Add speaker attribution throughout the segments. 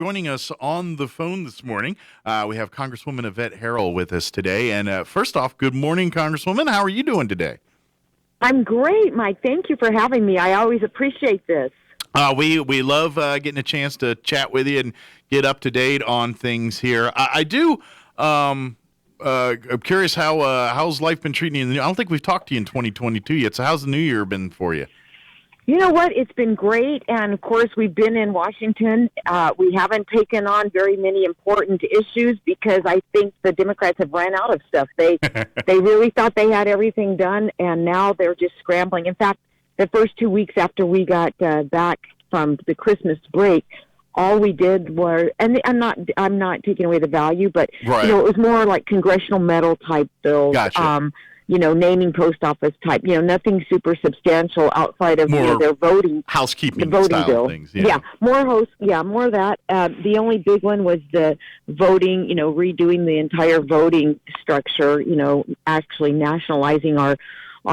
Speaker 1: Joining us on the phone this morning, we have Congresswoman Yvette Herrell with us today. And first off, good morning, Congresswoman. How are you doing today?
Speaker 2: I'm great, Mike. Thank you for having me. I always appreciate this.
Speaker 1: We love getting a chance to chat with you and get up to date on things here. I do. I'm curious how's life been treating you? I don't think we've talked to you in 2022 yet. So how's the new year been for you?
Speaker 2: You know what? It's been great. And, of course, we've been in Washington. We haven't taken on very many important issues because I think the Democrats have ran out of stuff. They really thought they had everything done, and now they're just scrambling. In fact, the first 2 weeks after we got back from the Christmas break, all we did were, and I'm not taking away the value, but
Speaker 1: right.
Speaker 2: It was more like congressional medal type bills.
Speaker 1: Gotcha.
Speaker 2: Naming post office type, nothing super substantial outside of their voting,
Speaker 1: housekeeping
Speaker 2: the voting
Speaker 1: style
Speaker 2: bill.
Speaker 1: Things.
Speaker 2: More of that. The only big one was the voting, redoing the entire voting structure, actually nationalizing our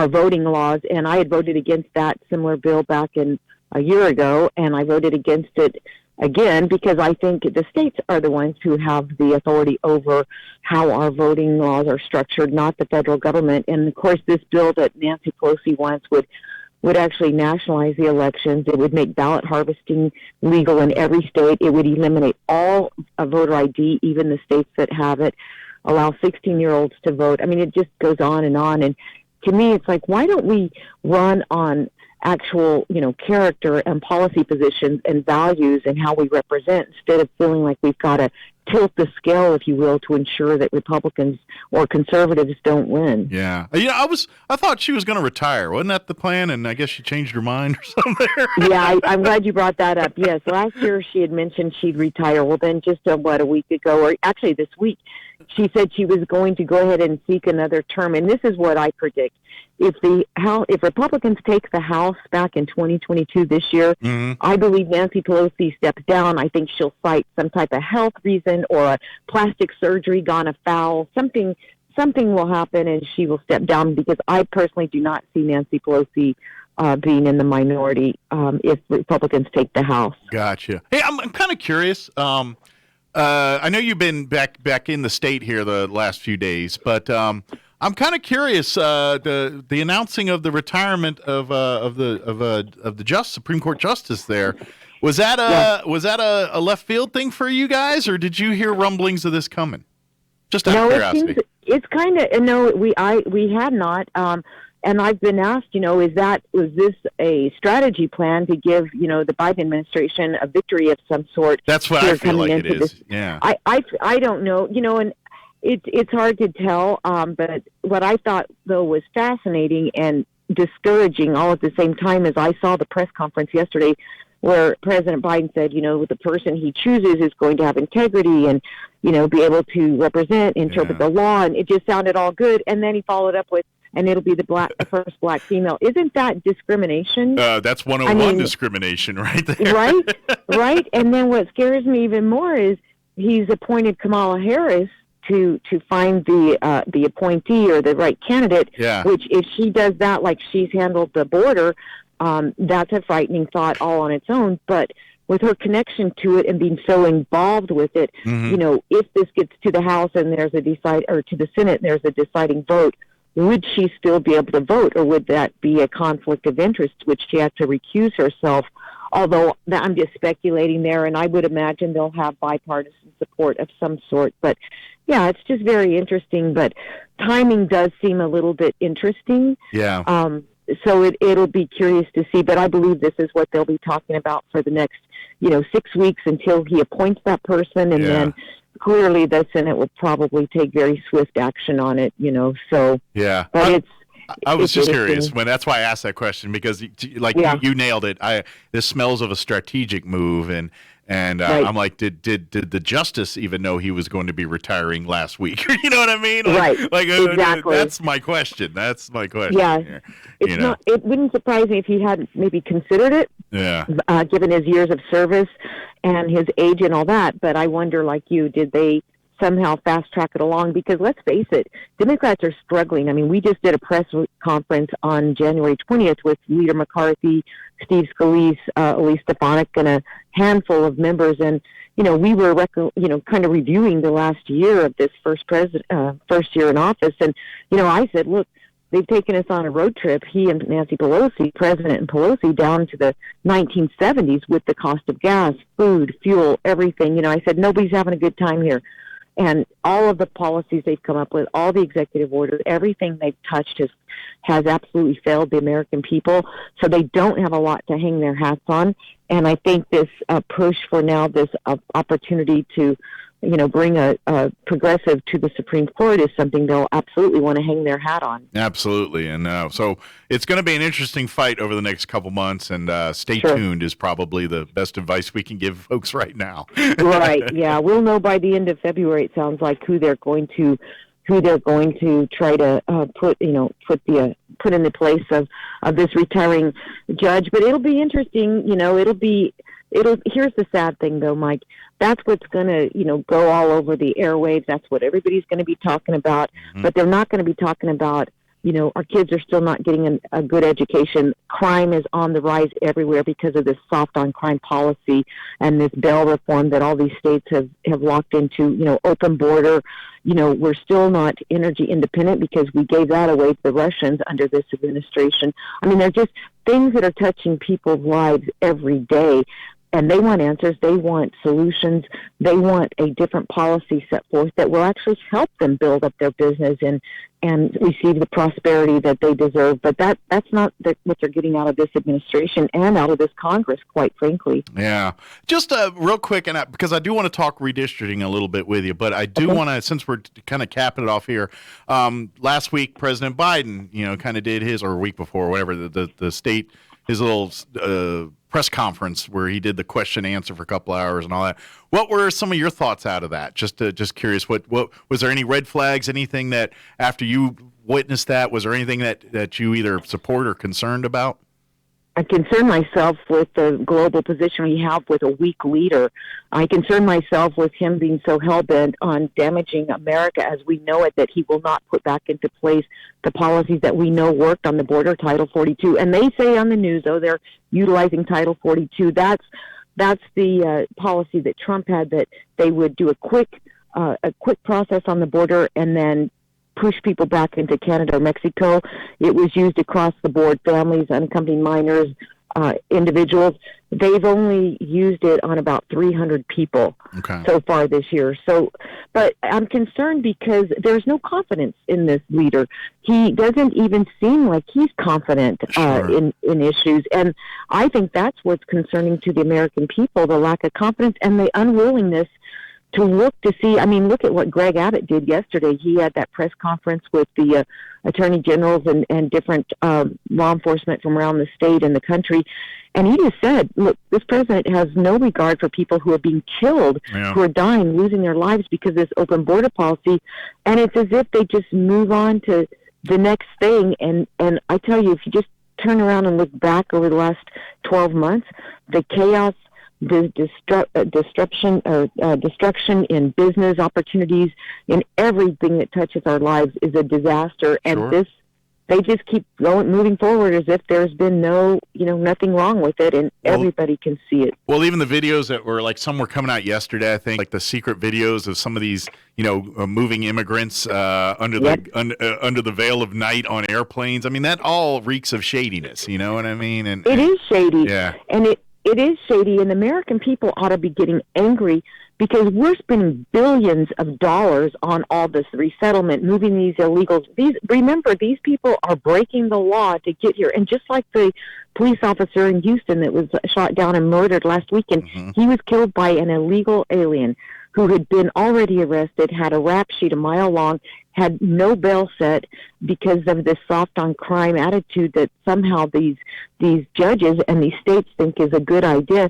Speaker 2: voting laws. And I had voted against that similar bill back in a year ago, and I voted against it again, because I think the states are the ones who have the authority over how our voting laws are structured, not the federal government. And, of course, this bill that Nancy Pelosi wants would actually nationalize the elections. It would make ballot harvesting legal in every state. It would eliminate all voter ID, even the states that have it, allow 16-year-olds to vote. I mean, it just goes on. And to me, it's like, why don't we run on actual, character and policy positions and values and how we represent, instead of feeling like we've got to tilt the scale, if you will, to ensure that Republicans or conservatives don't win.
Speaker 1: Yeah. I thought she was going to retire. Wasn't that the plan? And I guess she changed her mind or something.
Speaker 2: Yeah, I'm glad you brought that up. Yes, last year she had mentioned she'd retire. Well, then just a week ago, or actually this week, she said she was going to go ahead and seek another term. And this is what I predict. If Republicans take the House back in 2022 this year, I believe Nancy Pelosi steps down. I think she'll cite some type of health reason or a plastic surgery gone afoul. Something will happen, and she will step down, because I personally do not see Nancy Pelosi being in the minority if Republicans take the House.
Speaker 1: Gotcha. Hey, I'm kind of curious. I know you've been back in the state here the last few days, but I'm kind of curious. The announcing of the retirement of the Supreme Court justice there, was that a left field thing for you guys, or did you hear rumblings of this coming? Just out of curiosity.
Speaker 2: It's kind of we had not. And I've been asked, was this a strategy plan to give, the Biden administration a victory of some sort?
Speaker 1: That's what I feel like it is. Yeah.
Speaker 2: I don't know, and it's hard to tell. But what I thought, though, was fascinating and discouraging all at the same time, is I saw the press conference yesterday where President Biden said, the person he chooses is going to have integrity and, be able to represent, interpret the law. And it just sounded all good. And then he followed up with, and it'll be the first black female. Isn't that discrimination?
Speaker 1: That's 101 discrimination right there.
Speaker 2: Right. And then what scares me even more is he's appointed Kamala Harris to find the appointee or the right candidate, which if she does that like she's handled the border, that's a frightening thought all on its own. But with her connection to it and being so involved with it, if this gets to the House and there's to the Senate, and there's a deciding vote, would she still be able to vote, or would that be a conflict of interest, which she has to recuse herself? Although I'm just speculating there, and I would imagine they'll have bipartisan support of some sort. But, yeah, it's just very interesting. But timing does seem a little bit interesting.
Speaker 1: Yeah.
Speaker 2: So it'll be curious to see. But I believe this is what they'll be talking about for the next, 6 weeks until he appoints that person, and then clearly the Senate will probably take very swift action on it, so.
Speaker 1: Yeah.
Speaker 2: But
Speaker 1: I was just curious that's why I asked that question, because you nailed it. This smells of a strategic move, and
Speaker 2: right.
Speaker 1: I'm like, did the justice even know he was going to be retiring last week? You know what I mean?
Speaker 2: Right. Exactly.
Speaker 1: That's my question.
Speaker 2: Yeah.
Speaker 1: Here,
Speaker 2: it wouldn't surprise me if he hadn't maybe considered it.
Speaker 1: Yeah.
Speaker 2: Given his years of service and his age and all that. But I wonder, like you, did they somehow fast track it along, because let's face it, Democrats are struggling. I mean, we just did a press conference on January 20th with Leader McCarthy, Steve Scalias, Elise Stefanik, and a handful of members. And, we were, kind of reviewing the last year of this first year in office. And, I said, look, they've taken us on a road trip, he and Nancy Pelosi, President and Pelosi, down to the 1970s with the cost of gas, food, fuel, everything. I said, nobody's having a good time here. And all of the policies they've come up with, all the executive orders, everything they've touched has absolutely failed the American people. So they don't have a lot to hang their hats on. And I think this push for now, this opportunity to bring a progressive to the Supreme Court is something they'll absolutely want to hang their hat on.
Speaker 1: Absolutely. And so it's going to be an interesting fight over the next couple months, and stay tuned is probably the best advice we can give folks right now.
Speaker 2: Right. Yeah. We'll know by the end of February, it sounds like, who they're going to try to put in the place of this retiring judge. But it'll be interesting. Here's the sad thing, though, Mike. That's what's going to, go all over the airwaves. That's what everybody's going to be talking about. Mm-hmm. But they're not going to be talking about, our kids are still not getting a good education. Crime is on the rise everywhere because of this soft on crime policy and this bail reform that all these states have locked into, open border. We're still not energy independent because we gave that away to the Russians under this administration. I mean, they're just things that are touching people's lives every day. And they want answers. They want solutions. They want a different policy set forth that will actually help them build up their business and receive the prosperity that they deserve. But that's not what they're getting out of this administration and out of this Congress, quite frankly.
Speaker 1: Yeah. Just real quick, and because I do want to talk redistricting a little bit with you, but I do want to, since we're kind of capping it off here, last week President Biden, kind of did his, or a week before, whatever, the state, his little press conference where he did the question answer for a couple hours and all that. What were some of your thoughts out of that? Just curious. What was there any red flags? Anything that after you witnessed that, was there anything that you either support or concerned about?
Speaker 2: I concern myself with the global position we have with a weak leader. I concern myself with him being so hell-bent on damaging America as we know it, that he will not put back into place the policies that we know worked on the border, Title 42. And they say on the news, they're utilizing Title 42. That's the policy that Trump had, that they would do a quick process on the border and then push people back into Canada or Mexico. It was used across the board, families, unaccompanied minors, individuals. They've only used it on about 300 people so far this year. But I'm concerned because there's no confidence in this leader. He doesn't even seem like he's confident in issues. And I think that's what's concerning to the American people, the lack of confidence and the unwillingness to look to see. I mean, look at what Greg Abbott did yesterday. He had that press conference with the attorney generals and different law enforcement from around the state and the country. And he just said, look, this president has no regard for people who are being killed, who are dying, losing their lives because of this open border policy. And it's as if they just move on to the next thing. And I tell you, if you just turn around and look back over the last 12 months, the chaos, the destruction in business opportunities, in everything that touches our lives is a disaster. And they just keep moving forward as if there's been nothing wrong with it, and everybody can see it.
Speaker 1: Well, even the videos that were some were coming out yesterday, I think, like the secret videos of some of these, moving immigrants under the veil of night on airplanes. I mean, that all reeks of shadiness. You know what I mean? And
Speaker 2: it is shady.
Speaker 1: Yeah.
Speaker 2: And it is shady, and American people ought to be getting angry because we're spending billions of dollars on all this resettlement, moving these illegals. Remember, these people are breaking the law to get here. And just like the police officer in Houston that was shot down and murdered last weekend, he was killed by an illegal alien who had been already arrested, had a rap sheet a mile long, had no bail set because of this soft on crime attitude that somehow these judges and these states think is a good idea.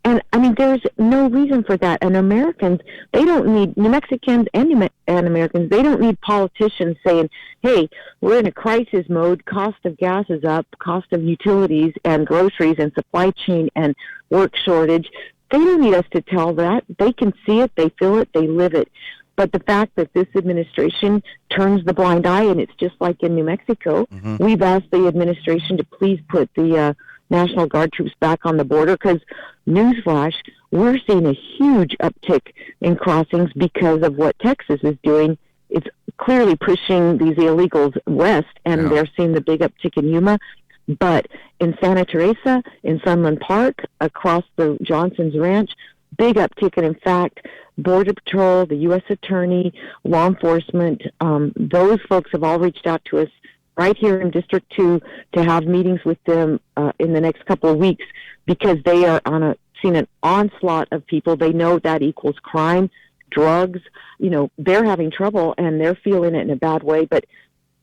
Speaker 2: And I mean, there's no reason for that. And Americans, they don't need, New Mexicans and Americans, they don't need politicians saying, hey, we're in a crisis mode, cost of gas is up, cost of utilities and groceries and supply chain and work shortage. They don't need us to tell that. They can see it, they feel it, they live it. But the fact that this administration turns the blind eye, and it's just like in New Mexico, we've asked the administration to please put the National Guard troops back on the border, because, newsflash, we're seeing a huge uptick in crossings because of what Texas is doing. It's clearly pushing these illegals west, and they're seeing the big uptick in Yuma. But in Santa Teresa, in Sunland Park, across the Johnson's Ranch, big uptick. And in fact, Border Patrol, the U.S. Attorney, law enforcement, those folks have all reached out to us right here in District 2 to have meetings with them in the next couple of weeks, because they are seeing an onslaught of people. They know that equals crime, drugs. They're having trouble, and they're feeling it in a bad way. But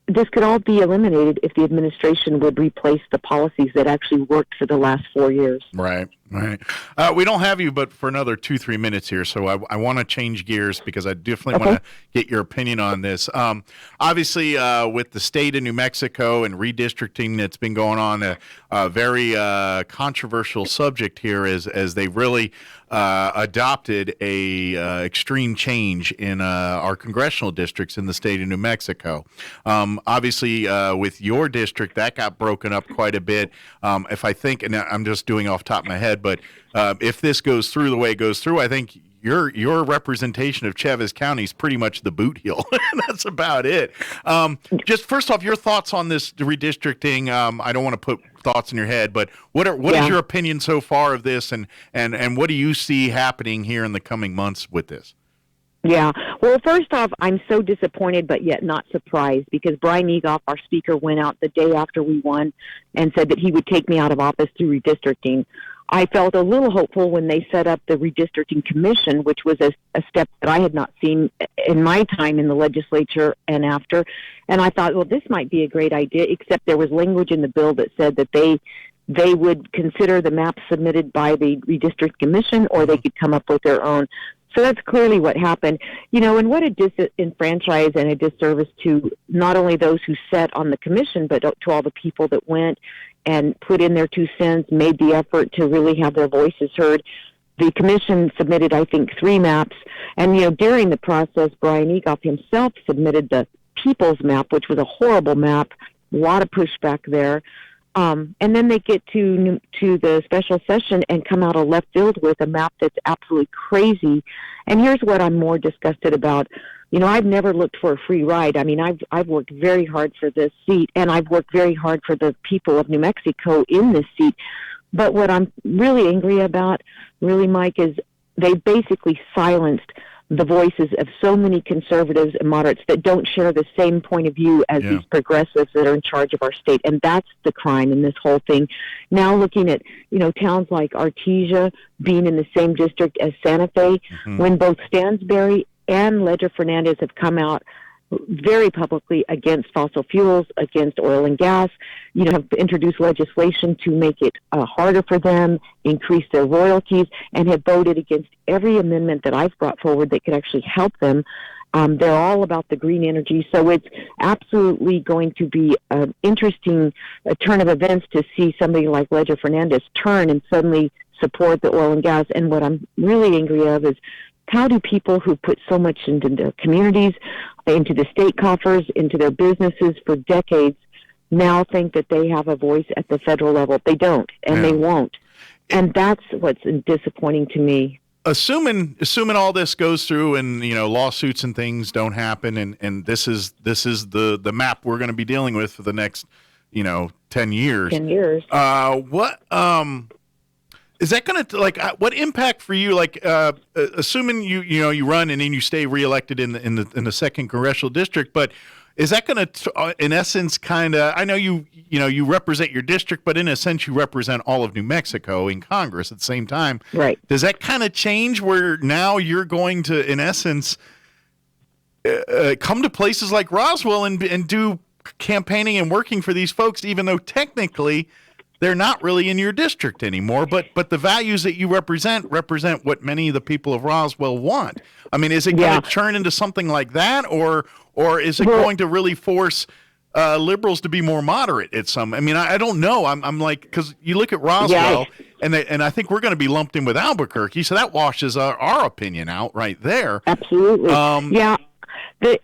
Speaker 2: this could all be eliminated if the administration would replace the policies that actually worked for the last 4 years.
Speaker 1: Right. We don't have you but for another 2-3 minutes here, so I want to change gears because I definitely want to get your opinion on this. Obviously, with the state of New Mexico and redistricting that's been going on, a very controversial subject here as they really adopted a extreme change in our congressional districts in the state of New Mexico. Obviously, with your district, that got broken up quite a bit. If I think, and I'm just doing off the top of my head, but if this goes through the way it goes through, I think your representation of Chavez County is pretty much the boot heel. That's about it. Just first off, your thoughts on this redistricting. I don't want to put thoughts in your head, but what is your opinion so far of this, and what do you see happening here in the coming months with this?
Speaker 2: Yeah. Well, first off, I'm so disappointed, but yet not surprised, because Brian Egoff, our speaker, went out the day after we won and said that he would take me out of office through redistricting. I felt a little hopeful when they set up the Redistricting Commission, which was a step that I had not seen in my time in the legislature and after. And I thought, well, this might be a great idea, except there was language in the bill that said that they would consider the maps submitted by the Redistricting Commission, or they could come up with their own. So that's clearly what happened. And what a disenfranchise and a disservice to not only those who sat on the commission, but to all the people that went and put in their 2 cents, made the effort to really have their voices heard. The commission submitted, I think, 3 maps. And, during the process, Brian Egoff himself submitted the People's Map, which was a horrible map, a lot of pushback there. And then they get to the special session and come out of left field with a map that's absolutely crazy. And here's what I'm more disgusted about. I've never looked for a free ride. I mean, I've worked very hard for this seat, and I've worked very hard for the people of New Mexico in this seat. But what I'm really angry about, really, Mike, is they basically silenced the voices of so many conservatives and moderates that don't share the same point of view as these progressives that are in charge of our state. And that's the crime in this whole thing. Now looking at, towns like Artesia being in the same district as Santa Fe, when both Stansbury and Ledger Fernandez have come out very publicly against fossil fuels, against oil and gas, have introduced legislation to make it harder for them, increase their royalties, and have voted against every amendment that I've brought forward that could actually help them. They're all about the green energy. So it's absolutely going to be an interesting turn of events to see somebody like Ledger Fernandez turn and suddenly support the oil and gas. And what I'm really angry of is, how do people who put so much into their communities, into the state coffers, into their businesses for decades, now think that they have a voice at the federal level? They don't, and they won't. And that's what's disappointing to me.
Speaker 1: Assuming all this goes through and lawsuits and things don't happen, and this is the map we're going to be dealing with for the next 10 years.
Speaker 2: 10 years.
Speaker 1: What is that going to what impact for you? Assuming you run and then you stay reelected in the second congressional district, but is that going to, in essence, kind of? I know you represent your district, but in a sense, you represent all of New Mexico in Congress at the same time.
Speaker 2: Right.
Speaker 1: Does that kind of change where now you're going to, in essence, come to places like Roswell and do campaigning and working for these folks, even though technically they're not really in your district anymore, but the values that you represent what many of the people of Roswell want? I mean, is it going to turn into something like that, or is it going to really force liberals to be more moderate at some. I mean, I don't know. I'm like, because you look at Roswell, and I think we're going to be lumped in with Albuquerque, so that washes our opinion out right there.
Speaker 2: Absolutely.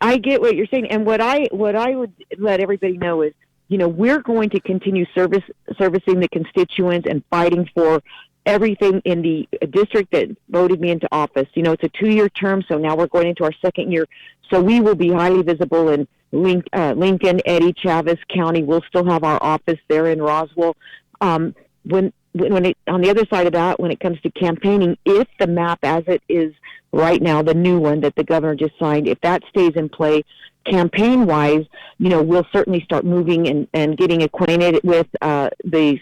Speaker 2: I get what you're saying, and what I would let everybody know is, we're going to continue servicing the constituents and fighting for everything in the district that voted me into office. It's a 2-year term, so now we're going into our second year. So we will be highly visible in Lincoln, Eddy, Chavez County. We'll still have our office there in Roswell. When it, on the other side of that, when it comes to campaigning, if the map as it is right now, the new one that the governor just signed, if that stays in play, campaign-wise, we'll certainly start moving and getting acquainted with the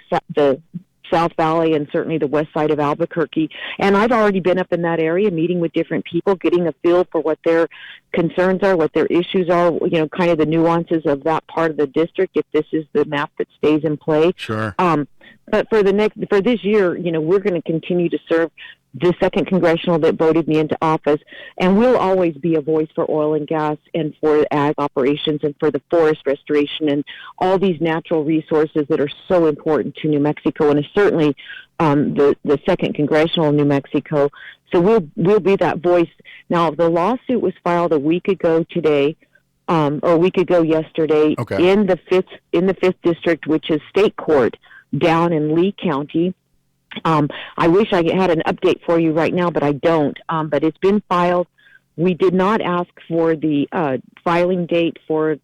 Speaker 2: South Valley and certainly the west side of Albuquerque. And I've already been up in that area, meeting with different people, getting a feel for what their concerns are, what their issues are, kind of the nuances of that part of the district, if this is the map that stays in play.
Speaker 1: Sure.
Speaker 2: But for this year, we're going to continue to serve the second congressional that voted me into office, and we'll always be a voice for oil and gas and for ag operations and for the forest restoration and all these natural resources that are so important to New Mexico, and certainly the second congressional in New Mexico. So we'll be that voice. Now, the lawsuit was filed a week ago today, or a week ago yesterday, in the fifth district, which is state court down in Lee County. I wish I had an update for you right now, but I don't. But it's been filed. We did not ask for the filing date for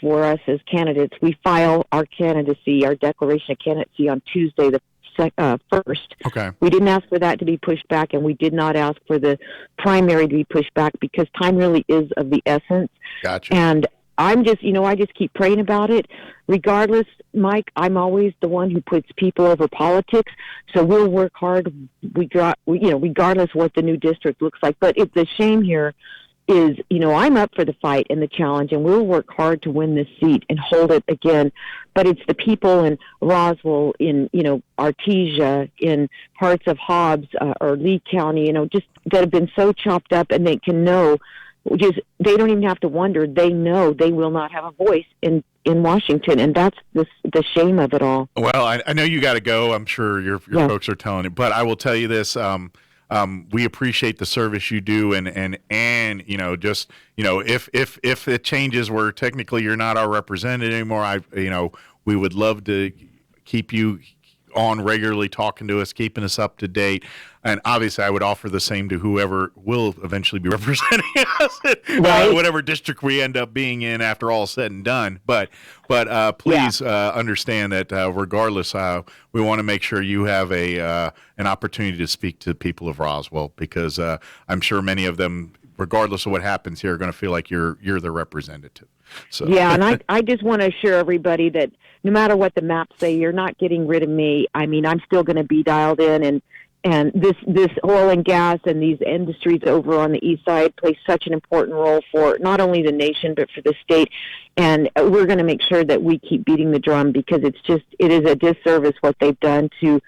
Speaker 2: us as candidates. We file our candidacy, our declaration of candidacy on Tuesday, the 1st.
Speaker 1: Okay.
Speaker 2: We didn't ask for that to be pushed back, and we did not ask for the primary to be pushed back because time really is of the essence.
Speaker 1: Gotcha.
Speaker 2: And I'm just, I just keep praying about it. Regardless, Mike, I'm always the one who puts people over politics. So we'll work hard, regardless what the new district looks like. But the shame here is, I'm up for the fight and the challenge, and we'll work hard to win this seat and hold it again. But it's the people in Roswell, in, Artesia, in parts of Hobbs or Lee County, just that have been so chopped up, and they can know. They don't even have to wonder. They know they will not have a voice in Washington, and that's the shame of it all.
Speaker 1: Well, I know you got to go. I'm sure your folks are telling you, but I will tell you this: we appreciate the service you do, and just if it changes where technically you're not our representative anymore, we would love to keep you on regularly, talking to us, keeping us up to date. And obviously I would offer the same to whoever will eventually be representing us in whatever district we end up being in after all said and done. But please understand that regardless, we want to make sure you have an opportunity to speak to the people of Roswell, because I'm sure many of them, regardless of what happens here, are going to feel like you're their representative. So. Yeah,
Speaker 2: and I just want to assure everybody that no matter what the maps say, you're not getting rid of me. I mean, I'm still going to be dialed in, and this oil and gas and these industries over on the east side play such an important role for not only the nation but for the state. And we're going to make sure that we keep beating the drum, because it is a disservice what they've done to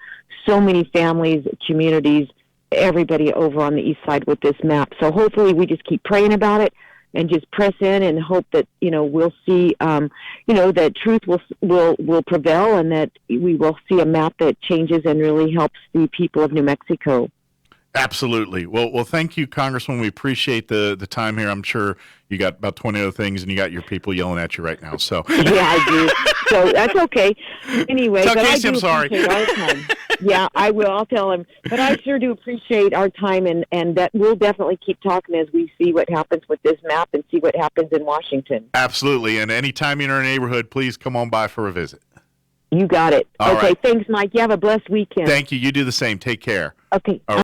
Speaker 2: so many families, communities, everybody over on the east side with this map. So hopefully we just keep praying about it and just press in and hope that, we'll see, that truth will prevail, and that we will see a map that changes and really helps the people of New Mexico.
Speaker 1: Absolutely. Well, thank you, Congressman. We appreciate the time here. I'm sure you got about 20 other things, and you got your people yelling at you right now. So
Speaker 2: yeah, I do. So that's okay. Anyway,
Speaker 1: tell
Speaker 2: but
Speaker 1: Casey
Speaker 2: I do
Speaker 1: I'm sorry.
Speaker 2: appreciate our time. Yeah, I will. I'll tell him. But I sure do appreciate our time, and that we'll definitely keep talking as we see what happens with this map and see what happens in Washington.
Speaker 1: Absolutely. And anytime you're in our neighborhood, please come on by for a visit.
Speaker 2: You got it.
Speaker 1: All
Speaker 2: okay,
Speaker 1: right.
Speaker 2: Thanks, Mike. You have a blessed weekend.
Speaker 1: Thank you. You do the same. Take care.
Speaker 2: Okay.
Speaker 1: All right.